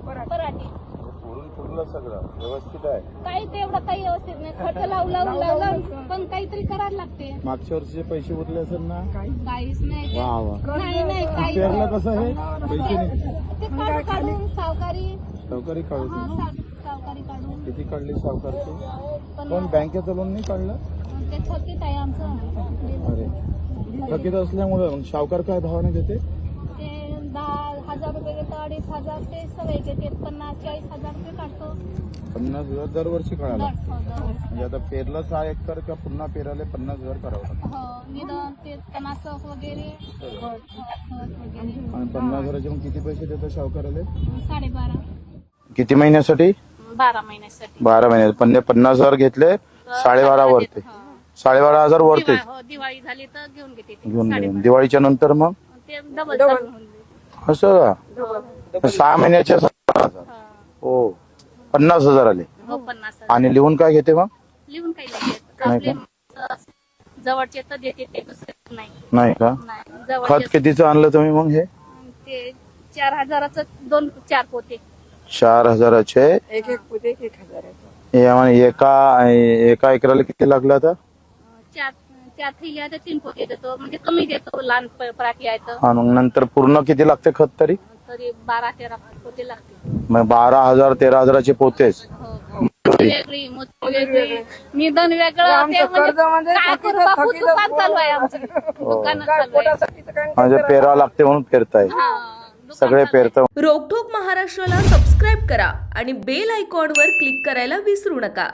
पराठी उरून फुगलं सगळं व्यवस्थित आहे. काही तेवढं काही व्यवस्थित नाही. खर्च लावला पण काहीतरी करायला लागते. मागच्या वर्षीचे पैसे उरले असेल ना? काहीच नाही. वा वा. नाही काही पेरलं कसं हे पैसे नाही ते काढून सावकारी काढू. सावकारी काढून किती काढली सावकारची? पण पण बँकेचं लोन नाही काढलं? ते थकीत आहे आमचं. अरे थकीत असल्यामुळे मग सावकार काय भावाने घेते? ते 10,000 रुपये घेतो, 2,500 ते सगळे घेते. 50-40,000 रुपये काढतो. 50,000 दरवर्षी काढायला. दरवर्षी. म्हणजे आता पेरलं 6 एकर का पुन्हा पेरायला 50,000 करावं लागतं. हो निदान ते तणासक वगैरे आणि 50,000चे मग किती पैसे देतात सावकाराला? 12.5. किती महिन्यासाठी? 12 महिन्यासाठी. 12 महिने. पण 50,000 घेतले 12.5 वरते. 12,500 वरते दिवाळी झाली तर घेऊन घेते. घेऊन गेले. दिवाळीच्या नंतर मग ते डबल असं का? 6 महिन्याच्या 17,000. हो 50,000 आले. हो 50. आणि लिहून काय घेते मग? लिहून काही नाही नाही आपले जवळचे तर देते ते दुसरे नाही. नाही का? नाही खत जवळचे कितीचं आणलं तुम्ही मग? हे ते 4,000चं 2-4 पोते. 4,000चे एक पोते 1,000. हे आम्हाला एका एकराला किती लागलं आता? 4 थैल्या तर 3 पोते देतो. म्हणजे कमी देतो लहान पराठी आहे तर. हा मग नंतर पूर्ण किती लागते खत तरी? तरी 12-13 पोते लागते. मग 12,000 13,000चे पोतेच. वेगळी मोठी वेगळी निधन वेगळं. ते म्हणजे काय करू बापू, दुकान चालू आहे आमचं. दुकान चालू आहे. म्हणजे पेरावं लागते म्हणून पेरताय. सगळे पेरतं. रोकठोक महाराष्ट्राला सबस्क्राईब करा आणि बेल आयकॉनवर क्लिक करायला विसरू नका.